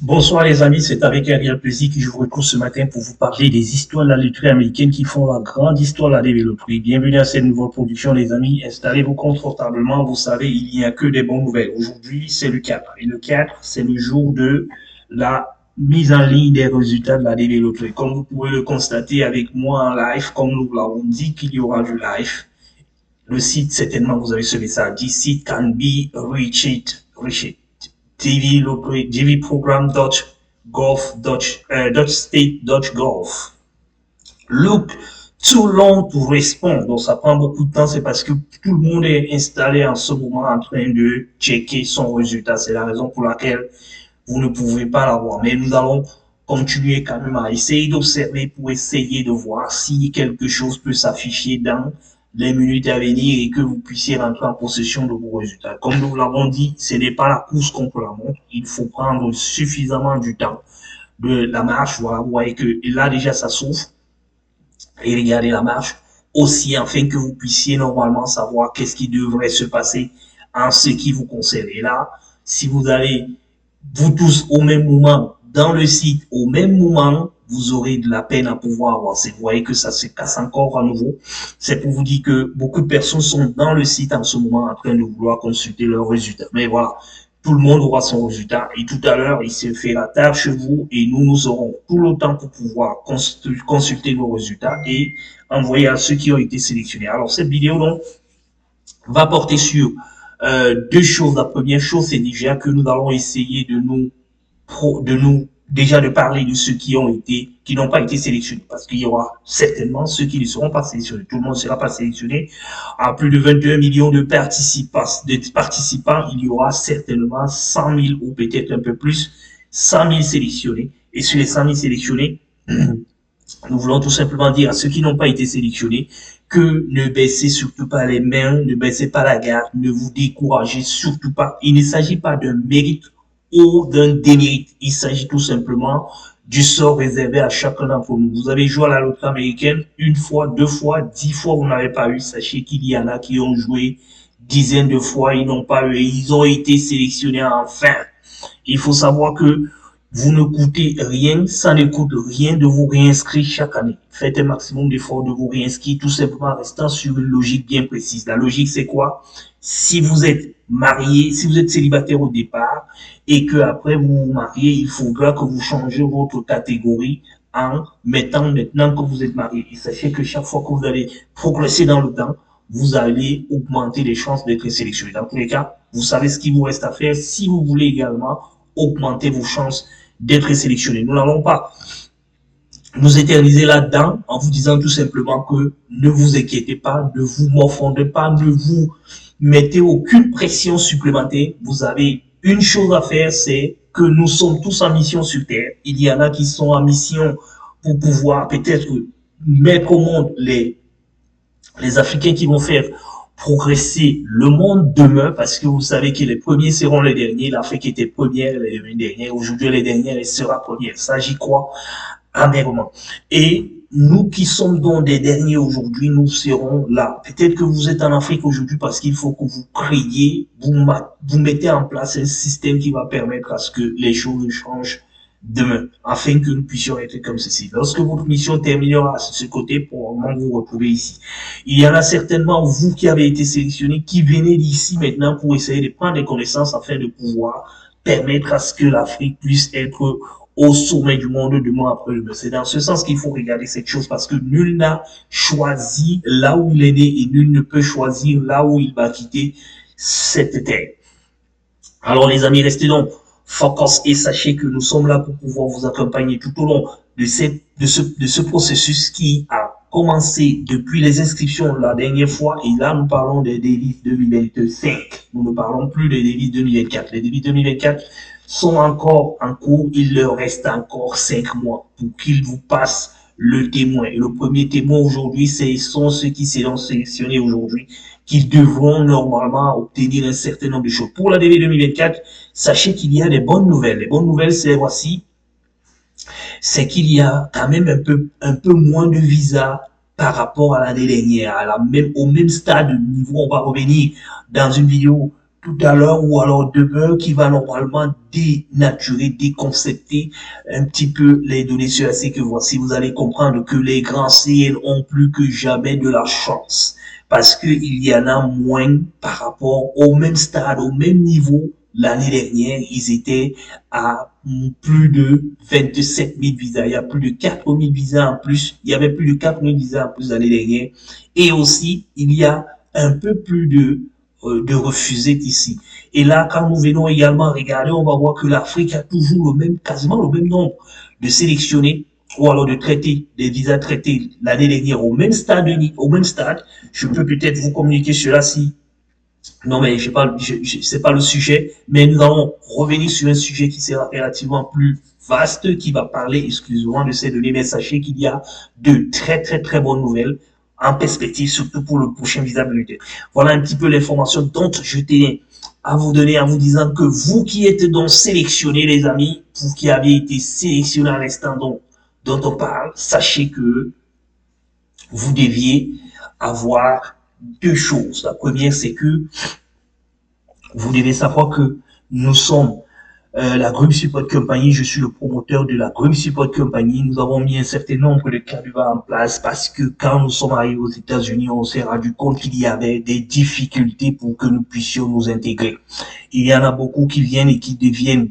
Bonsoir les amis, c'est avec un réel plaisir que je vous retrouve ce matin pour vous parler des histoires de la loterie américaine qui font la grande histoire de la développerie. Bienvenue à cette nouvelle production les amis, installez-vous confortablement, vous savez, il n'y a que des bonnes nouvelles. Aujourd'hui, c'est le 4 et le 4, c'est le jour de la mise en ligne des résultats de la développerie. Comme vous pouvez le constater avec moi en live, comme nous l'avons dit qu'il y aura du live, le site, certainement, vous avez ce message, this site can be reached. tvprogram.gov.state.gov. Look too long to respond. Donc, ça prend beaucoup de temps. C'est parce que tout le monde est installé en ce moment en train de checker son résultat. C'est la raison pour laquelle vous ne pouvez pas l'avoir. Mais nous allons continuer quand même à essayer d'observer pour essayer de voir si quelque chose peut s'afficher dans les minutes à venir et que vous puissiez rentrer en possession de vos résultats. Comme nous l'avons dit, ce n'est pas la course contre la montre. Il faut prendre suffisamment du temps de la marche. Voilà, vous voyez que là déjà ça souffre. Et regardez la marche aussi afin que vous puissiez normalement savoir qu'est-ce qui devrait se passer en ce qui vous concerne. Et là, si vous allez vous tous au même moment dans le site, au même moment, vous aurez de la peine à pouvoir avancer. Vous voyez que ça se casse encore à nouveau. C'est pour vous dire que beaucoup de personnes sont dans le site en ce moment en train de vouloir consulter leurs résultats. Mais voilà, tout le monde aura son résultat et tout à l'heure, il se fait la table chez vous et nous aurons tout le temps pour pouvoir consulter vos résultats et envoyer à ceux qui ont été sélectionnés. Alors, cette vidéo, donc, va porter sur deux choses. La première chose, c'est déjà que nous allons essayer déjà de parler de ceux qui n'ont pas été sélectionnés, parce qu'il y aura certainement ceux qui ne seront pas sélectionnés. Tout le monde ne sera pas sélectionné. À plus de 21 millions de participants, il y aura certainement 100 000 ou peut-être un peu plus, 100 000 sélectionnés. Et sur les 100 000 sélectionnés, nous voulons tout simplement dire à ceux qui n'ont pas été sélectionnés que ne baissez surtout pas les mains, ne baissez pas la garde, ne vous découragez surtout pas. Il ne s'agit pas d'un mérite ou d'un démérite. Il s'agit tout simplement du sort réservé à chacun d'entre nous. Vous avez joué à la loterie américaine une fois, deux fois, 10 fois, vous n'avez pas eu. Sachez qu'il y en a qui ont joué dizaines de fois, ils n'ont pas eu. Ils ont été sélectionnés enfin. Il faut savoir que vous ne coûtez rien, ça ne coûte rien de vous réinscrire chaque année. Faites un maximum d'efforts de vous réinscrire, tout simplement en restant sur une logique bien précise. La logique, c'est quoi? Si vous êtes marié, si vous êtes célibataire au départ et que après vous vous mariez, il faudra que vous changez votre catégorie en mettant maintenant que vous êtes marié. Et sachez que chaque fois que vous allez progresser dans le temps, vous allez augmenter les chances d'être sélectionné. Dans tous les cas, vous savez ce qu'il vous reste à faire si vous voulez également augmenter vos chances d'être sélectionné. Nous n'allons pas nous éterniser là-dedans en vous disant tout simplement que ne vous inquiétez pas, ne vous morfondez pas, ne vous mettez aucune pression supplémentaire. Vous avez une chose à faire, c'est que nous sommes tous en mission sur Terre. Il y en a qui sont en mission pour pouvoir peut-être mettre au monde les Africains qui vont faire progresser le monde demain, parce que vous savez que les premiers seront les derniers. L'Afrique était première, elle est devenue dernière. Aujourd'hui, elle est dernière, elle sera première. Ça, j'y crois amèrement. Et nous qui sommes donc des derniers aujourd'hui, nous serons là. Peut-être que vous êtes en Afrique aujourd'hui parce qu'il faut que vous créiez, vous mettez en place un système qui va permettre à ce que les choses changent demain, afin que nous puissions être comme ceci. Lorsque votre mission terminera à ce côté, pour vous retrouver ici. Il y en a certainement, vous qui avez été sélectionnés, qui venez d'ici maintenant pour essayer de prendre des connaissances afin de pouvoir permettre à ce que l'Afrique puisse être au sommet du monde demain après demain. C'est dans ce sens qu'il faut regarder cette chose parce que nul n'a choisi là où il est né et nul ne peut choisir là où il va quitter cette terre. Alors les amis, restez donc focus et sachez que nous sommes là pour pouvoir vous accompagner tout au long de ce processus qui a commencé depuis les inscriptions la dernière fois et là nous parlons des délices 2025. Nous ne parlons plus des délices 2024. Les délices 2024 sont encore en cours, il leur reste encore 5 mois pour qu'ils vous passent le témoin. Et le premier témoin aujourd'hui, ce sont ceux qui seront sélectionnés aujourd'hui, qui devront normalement obtenir un certain nombre de choses. Pour la DV 2024, sachez qu'il y a des bonnes nouvelles. Les bonnes nouvelles, c'est voici, c'est qu'il y a quand même un peu moins de visas par rapport à l'année dernière, au même stade de niveau. On va revenir dans une vidéo tout à l'heure ou alors demain qui va normalement dénaturer, déconcepter un petit peu les données sur assez que voici, vous allez comprendre que les grands CN ont plus que jamais de la chance parce qu'il y en a moins par rapport au même stade, au même niveau. L'année dernière, ils étaient à plus de 27 000 visas. Il y a plus de 4 000 visas en plus. Il y avait plus de 4 000 visas en plus l'année dernière. Et aussi, il y a un peu plus de refusés ici. Et là, quand nous venons également regarder, on va voir que l'Afrique a toujours quasiment le même nombre de sélectionnés ou alors de traités, des visas traités l'année dernière au même stade, Je peux peut-être vous communiquer cela si non, mais c'est pas le sujet, mais nous allons revenir sur un sujet qui sera relativement plus vaste, qui va parler exclusivement de ces données, mais sachez qu'il y a de très, très, très bonnes nouvelles en perspective, surtout pour le prochain visa budgétaire. Voilà un petit peu l'information dont je tenais à vous donner en vous disant que vous qui êtes donc sélectionnés, les amis, vous qui avez été sélectionnés à l'instant dont on parle, sachez que vous deviez avoir deux choses. La première, c'est que vous devez savoir que nous sommes la Group Support Company. Je suis le promoteur de la Group Support Company. Nous avons mis un certain nombre de canevas en place parce que quand nous sommes arrivés aux États-Unis, on s'est rendu compte qu'il y avait des difficultés pour que nous puissions nous intégrer. Il y en a beaucoup qui viennent et qui deviennent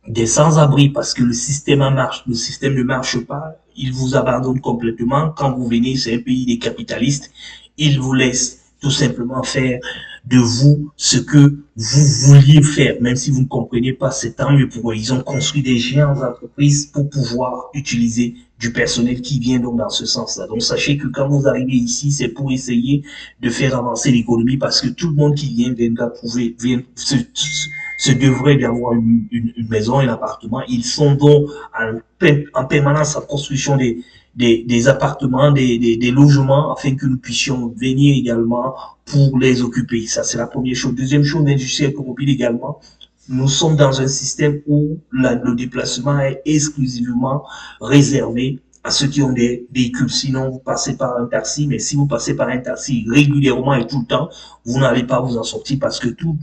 des sans-abri parce que le système ne marche pas. Il vous abandonne complètement. Quand vous venez, c'est un pays des capitalistes. Il vous laisse tout simplement faire de vous ce que vous vouliez faire, même si vous ne comprenez pas, c'est tant mieux pour eux. Ils ont construit des géants d'entreprises pour pouvoir utiliser du personnel qui vient donc dans ce sens-là. Donc sachez que quand vous arrivez ici, c'est pour essayer de faire avancer l'économie parce que tout le monde qui vient se devrait d'avoir une maison, un appartement. Ils sont donc en permanence en construction des appartements, des logements, afin que nous puissions venir également pour les occuper. Ça, c'est la première chose. Deuxième chose, l'industrie automobile également. Nous sommes dans un système où le déplacement est exclusivement réservé à ceux qui ont des véhicules. Sinon, vous passez par un taxi, mais si vous passez par un taxi régulièrement et tout le temps, vous n'allez pas vous en sortir parce que toutes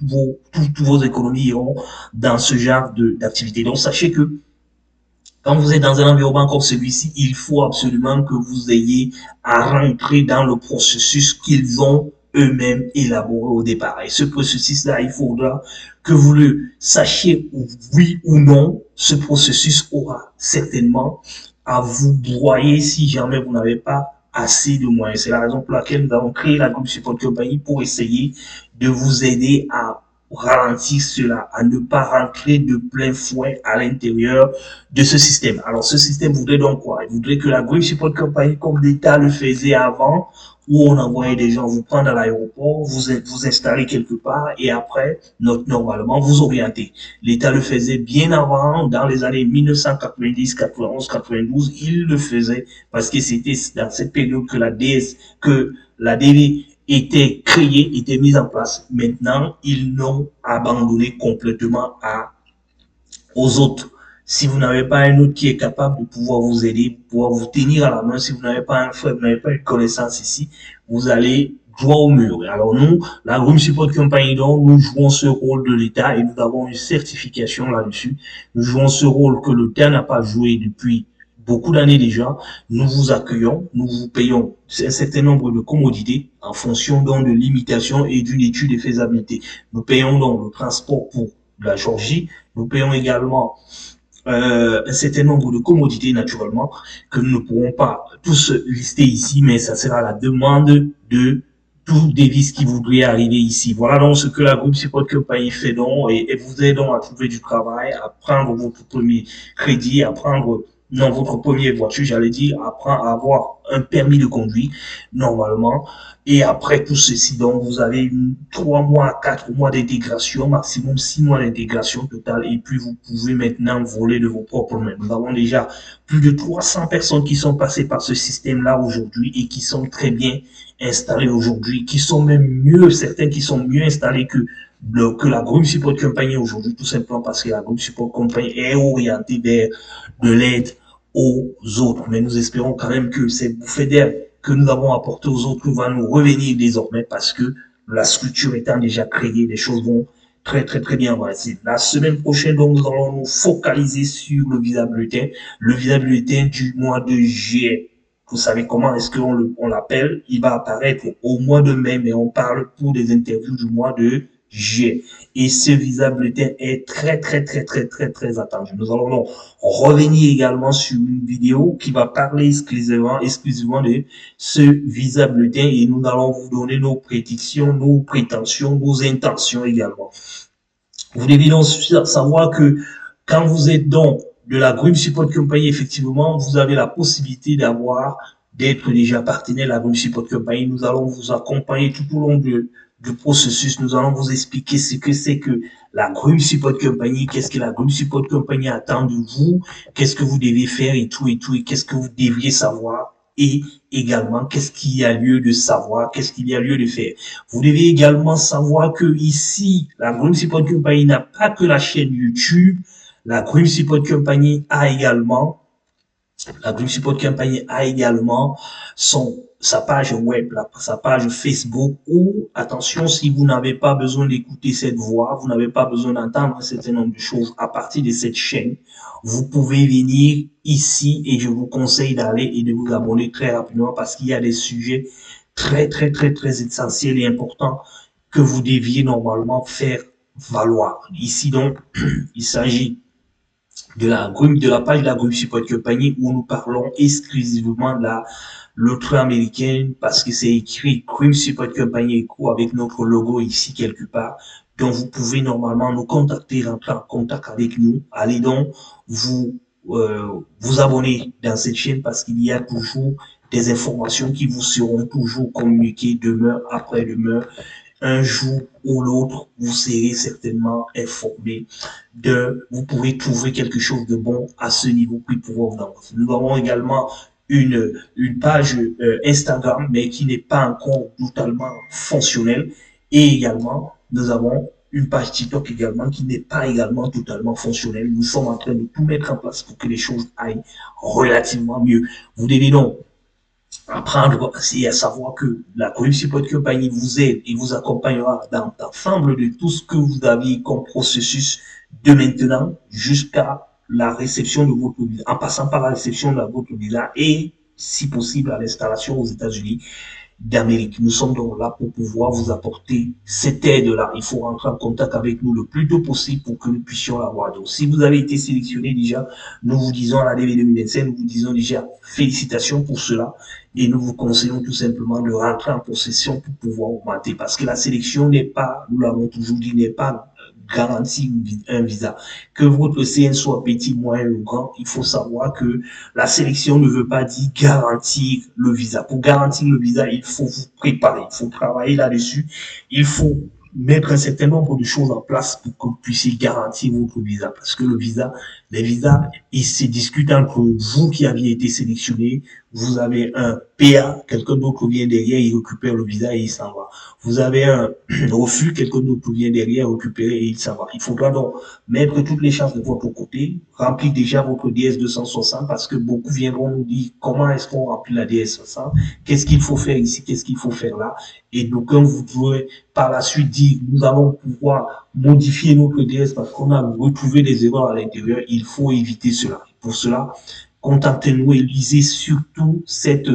vos économies iront dans ce genre d'activité. Donc, sachez que quand vous êtes dans un environnement comme celui-ci, il faut absolument que vous ayez à rentrer dans le processus qu'ils ont eux-mêmes élaboré au départ. Et ce processus-là, il faudra que vous le sachiez oui ou non. Ce processus aura certainement à vous broyer si jamais vous n'avez pas assez de moyens. C'est la raison pour laquelle nous avons créé la Group Support Company pour essayer de vous aider à ralentir cela, à ne pas rentrer de plein fouet à l'intérieur de ce système. Alors, ce système voudrait donc quoi? Il voudrait que la Group Support Company, comme l'État le faisait avant, où on envoyait des gens vous prendre à l'aéroport, vous installer quelque part et après, normalement, vous orienter. L'État le faisait bien avant, dans les années 1990, 91, 92, il le faisait parce que c'était dans cette période que la DV était créée, était mise en place. Maintenant, ils l'ont abandonné complètement aux autres. Si vous n'avez pas un autre qui est capable de pouvoir vous aider, de pouvoir vous tenir à la main, si vous n'avez pas un frère, vous n'avez pas une connaissance ici, vous allez droit au mur. Alors nous, la Group Support Company, donc, nous jouons ce rôle de l'État et nous avons une certification là-dessus. Nous jouons ce rôle que l'État n'a pas joué depuis beaucoup d'années déjà. Nous vous accueillons, nous vous payons un certain nombre de commodités en fonction donc de l'imitation et d'une étude de faisabilité. Nous payons donc le transport pour la Géorgie. Nous payons également un certain nombre de commodités naturellement que nous ne pourrons pas tous lister ici, mais ça sera la demande de tout devis qui voudrait arriver ici. Voilà donc ce que la Group Support Company fait donc et vous aide donc à trouver du travail, à prendre votre premier crédit, à prendre votre première voiture, j'allais dire, à avoir un permis de conduire normalement. Et après tout ceci, donc, vous avez 3 mois, 4 mois d'intégration, maximum 6 mois d'intégration totale. Et puis, vous pouvez maintenant voler de vos propres mains. Nous avons déjà plus de 300 personnes qui sont passées par ce système-là aujourd'hui et qui sont très bien installées aujourd'hui, qui sont même mieux, certains qui sont mieux installés que la Group Support Company aujourd'hui, tout simplement parce que la Group Support Company est orientée vers de l'aide aux autres. Mais nous espérons quand même que ces bouffées d'air que nous avons apporté aux autres va nous revenir désormais parce que la structure étant déjà créée, les choses vont très bien avancer. La semaine prochaine, donc, nous allons nous focaliser sur le visa bulletin du mois de juillet. Vous savez comment est-ce qu'on l'appelle? Il va apparaître au mois de mai, mais on parle pour des interviews du mois de juillet. Et ce visa bulletin est très attendu. Nous allons donc revenir également sur une vidéo qui va parler exclusivement de ce visa bulletin et nous allons vous donner nos prédictions, nos prétentions, nos intentions également. Vous devez donc savoir que quand vous êtes donc de la Group Support Company, effectivement, vous avez la possibilité d'être déjà partenaire de la Group Support Company. Nous allons vous accompagner tout au long du processus. Nous allons vous expliquer ce que c'est que la Group Support Company, qu'est-ce que la Group Support Company attend de vous, qu'est-ce que vous devez faire et tout, et qu'est-ce que vous devriez savoir. Et également, qu'est-ce qu'il y a lieu de savoir, qu'est-ce qu'il y a lieu de faire. Vous devez également savoir que ici, la Group Support Company n'a pas que la chaîne YouTube, la Group Support Company a également sa page web, sa page Facebook où, attention, si vous n'avez pas besoin d'écouter cette voix, vous n'avez pas besoin d'entendre un certain nombre de choses à partir de cette chaîne, vous pouvez venir ici et je vous conseille d'aller et de vous abonner très rapidement parce qu'il y a des sujets très essentiels et importants que vous deviez normalement faire valoir. Ici donc, il s'agit de la page de la Group Support Company où nous parlons exclusivement de la loterie américaine parce que c'est écrit Group Support Company avec notre logo ici quelque part. Donc vous pouvez normalement nous contacter, rentrer en contact avec nous. Allez donc vous abonner dans cette chaîne parce qu'il y a toujours des informations qui vous seront toujours communiquées demeure après demeure. Un jour ou l'autre, vous serez certainement informé vous pouvez trouver quelque chose de bon à ce niveau pour pouvoir vous avancer. Nous avons également une page Instagram, mais qui n'est pas encore totalement fonctionnelle. Et également, nous avons une page TikTok également qui n'est pas également totalement fonctionnelle. Nous sommes en train de tout mettre en place pour que les choses aillent relativement mieux. Vous devez donc apprendre et à savoir que la Group Support Company vous aide et vous accompagnera dans l'ensemble de tout ce que vous avez comme processus de maintenant jusqu'à la réception de votre visa, en passant par la réception de votre visa et, si possible, à l'installation aux États-Unis d'Amérique. Nous sommes donc là pour pouvoir vous apporter cette aide-là. Il faut rentrer en contact avec nous le plus tôt possible pour que nous puissions l'avoir. Donc, si vous avez été sélectionné déjà, nous vous disons à la DV 2025, nous vous disons déjà félicitations pour cela et nous vous conseillons tout simplement de rentrer en possession pour pouvoir augmenter parce que la sélection n'est pas, nous l'avons toujours dit, n'est pas garantie un visa. Que votre CN soit petit, moyen ou grand, il faut savoir que la sélection ne veut pas dire garantir le visa. Pour garantir le visa, il faut vous préparer, il faut travailler là-dessus, il faut mettre un certain nombre de choses en place pour que vous puissiez garantir votre visa. Parce que les visas, ils se discutent entre vous qui aviez été sélectionné, vous avez un PA, quelqu'un d'autre vient derrière, il récupère le visa et il s'en va. Vous avez un refus, quelqu'un d'autre vient derrière, récupérer et il s'en va. Il faudra donc mettre toutes les chances de votre côté, remplir déjà votre DS 260 parce que beaucoup viendront nous dire comment est-ce qu'on remplit la DS 260, qu'est-ce qu'il faut faire ici, qu'est-ce qu'il faut faire là. Et donc, quand vous pourrez par la suite dire, nous allons pouvoir modifier notre DS parce qu'on a retrouvé des erreurs à l'intérieur, il faut éviter cela. Pour cela, contactez-nous et lisez surtout cette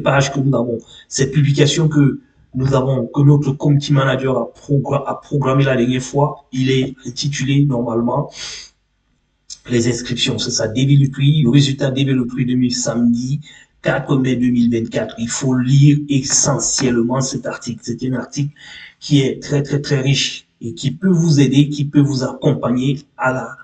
page que nous avons, cette publication que nous avons, que notre community manager a programmé la dernière fois. Il est intitulé normalement les inscriptions. C'est ça, début du prix, le résultat début du prix 2000 samedi 4 mai 2024. Il faut lire essentiellement cet article. C'est un article qui est très riche et qui peut vous aider, qui peut vous accompagner à la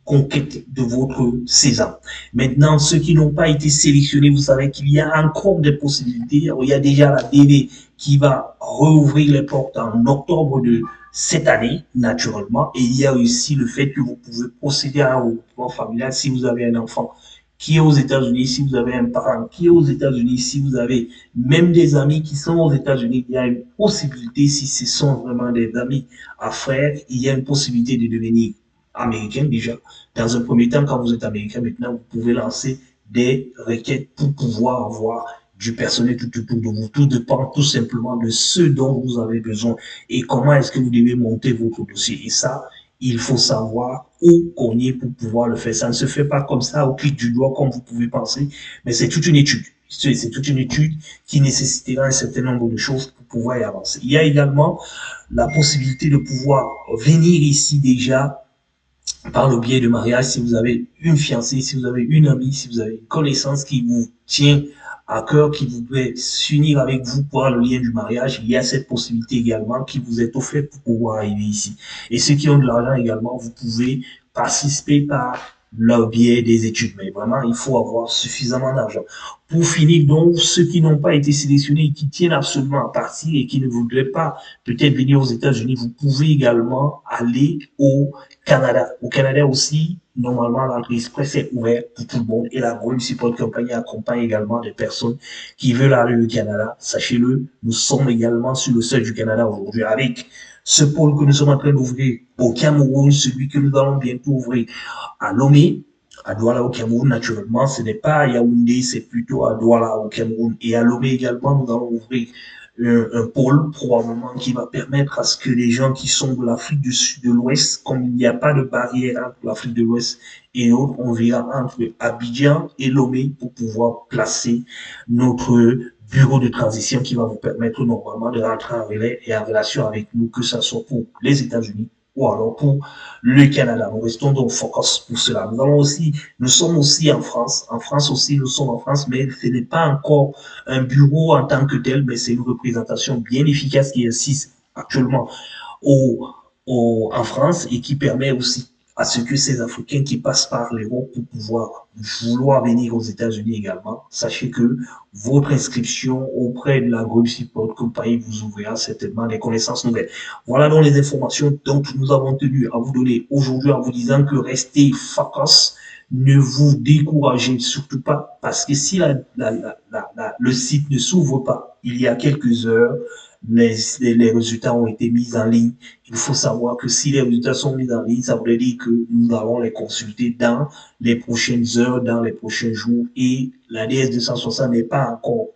conquête de votre saison. Maintenant, ceux qui n'ont pas été sélectionnés, vous savez qu'il y a encore des possibilités. Il y a déjà la DV qui va rouvrir les portes en octobre de cette année, naturellement. Et il y a aussi le fait que vous pouvez procéder à un regroupement familial si vous avez un enfant qui est aux États-Unis, si vous avez un parent qui est aux États-Unis, si vous avez même des amis qui sont aux États-Unis, il y a une possibilité, si ce sont vraiment des amis à frères, il y a une possibilité de devenir américain déjà. Dans un premier temps, quand vous êtes américain, maintenant, vous pouvez lancer des requêtes pour pouvoir avoir du personnel tout autour de vous. Tout dépend tout simplement de ce dont vous avez besoin et comment est-ce que vous devez monter votre dossier. Et ça, il faut savoir où cogner pour pouvoir le faire. Ça ne se fait pas comme ça au clic du doigt comme vous pouvez penser, mais c'est toute une étude. C'est toute une étude qui nécessitera un certain nombre de choses pour pouvoir y avancer. Il y a également la possibilité de pouvoir venir ici déjà par le biais de mariage, si vous avez une fiancée, si vous avez une amie, si vous avez une connaissance qui vous tient à cœur, qui voudrait s'unir avec vous pour le lien du mariage, il y a cette possibilité également qui vous est offerte pour pouvoir arriver ici. Et ceux qui ont de l'argent également, vous pouvez participer par le biais des études. Mais vraiment, il faut avoir suffisamment d'argent. Pour finir, donc, ceux qui n'ont pas été sélectionnés et qui tiennent absolument à partir et qui ne voudraient pas peut-être venir aux États-Unis, vous pouvez également aller au Canada. Au Canada aussi, normalement, l'entrée express est ouverte pour tout le monde et la Growing Support Company accompagne également des personnes qui veulent aller au Canada. Sachez-le, nous sommes également sur le sol du Canada aujourd'hui avec ce pôle que nous sommes en train d'ouvrir au Cameroun, celui que nous allons bientôt ouvrir à Lomé, à Douala au Cameroun, naturellement. Ce n'est pas à Yaoundé, c'est plutôt à Douala au Cameroun. Et à Lomé également, nous allons ouvrir un pôle probablement qui va permettre à ce que les gens qui sont de l'Afrique du Sud, de l'Ouest, comme il n'y a pas de barrière entre l'Afrique de l'Ouest et autres, on verra entre Abidjan et Lomé pour pouvoir placer notre bureau de transition qui va vous permettre normalement de rentrer en relais et en relation avec nous, que ce soit pour les États-Unis ou alors pour le Canada. Nous restons donc focus pour cela. Nous sommes aussi en France. En France aussi, nous sommes en France, mais ce n'est pas encore un bureau en tant que tel, mais c'est une représentation bien efficace qui existe actuellement en France et qui permet aussi à ce que ces Africains qui passent par l'Europe pour pouvoir vouloir venir aux États-Unis également, sachez que votre inscription auprès de la Growing Support Company vous ouvrira certainement des connaissances nouvelles. Voilà donc les informations dont nous avons tenu à vous donner aujourd'hui en vous disant que restez focus, ne vous découragez surtout pas parce que si le site ne s'ouvre pas il y a quelques heures, les résultats ont été mis en ligne. Il faut savoir que si les résultats sont mis en ligne, ça voudrait dire que nous allons les consulter dans les prochaines heures, dans les prochains jours. Et la DS260 n'est pas encore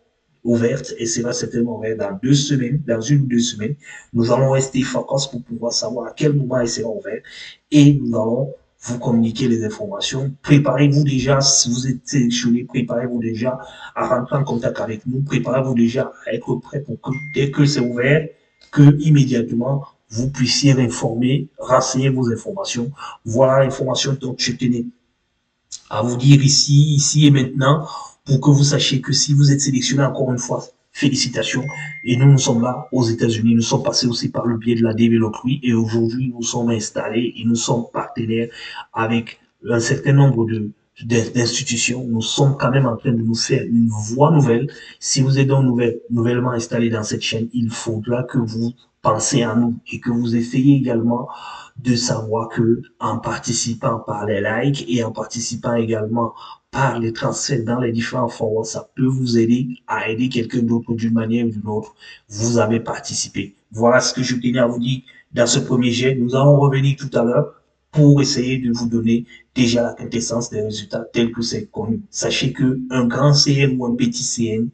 ouverte et sera certainement ouverte dans 2 semaines, dans 1 ou 2 semaines. Nous allons rester focus pour pouvoir savoir à quel moment elle sera ouverte et nous allons vous communiquer les informations. Préparez-vous déjà, si vous êtes sélectionné, préparez-vous déjà à rentrer en contact avec nous. Préparez-vous déjà à être prêt pour que dès que c'est ouvert, que immédiatement vous puissiez informer, renseigner vos informations. Voilà l'information dont je tenais à vous dire ici et maintenant, pour que vous sachiez que si vous êtes sélectionné encore une fois, félicitations. Et nous sommes là aux États-Unis. Nous sommes passés aussi par le biais de la développerie et aujourd'hui, nous sommes installés et nous sommes partenaires avec un certain nombre d'institutions. Nous sommes quand même en train de nous faire une voie nouvelle. Si vous êtes donc nouvellement installé dans cette chaîne, il faudra que vous pensez à nous et que vous essayez également de savoir que en participant par les likes et en participant également par les transferts dans les différents forums, ça peut vous aider à aider quelqu'un d'autre d'une manière ou d'une autre. Vous avez participé. Voilà ce que je tenais à vous dire dans ce premier jet. Nous allons revenir tout à l'heure pour essayer de vous donner déjà la quintessence des résultats tels que c'est connu. Sachez que un grand CN ou un petit CN,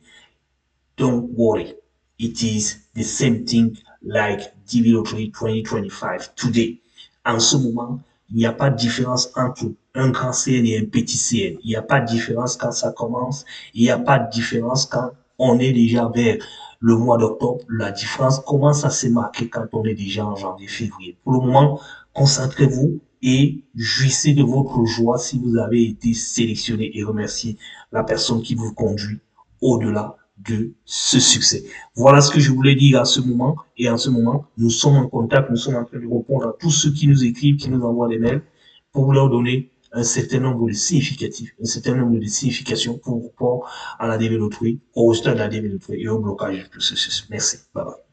don't worry. It is the same thing like DV03 2025 today. En ce moment, il n'y a pas de différence entre un grand CN et un petit CN. Il n'y a pas de différence quand ça commence. Il n'y a pas de différence quand on est déjà vers le mois d'octobre. La différence commence à se marquer quand on est déjà en janvier, février. Pour le moment, concentrez-vous et jouissez de votre joie si vous avez été sélectionné et remerciez la personne qui vous conduit au-delà de ce succès. Voilà ce que je voulais dire à ce moment. Et en ce moment, nous sommes en contact, nous sommes en train de répondre à tous ceux qui nous écrivent, qui nous envoient des mails pour leur donner un certain nombre de significatifs, un certain nombre de significations pour rapport à la développerie, au résultat de la développerie et au blocage du processus. Merci. Bye bye.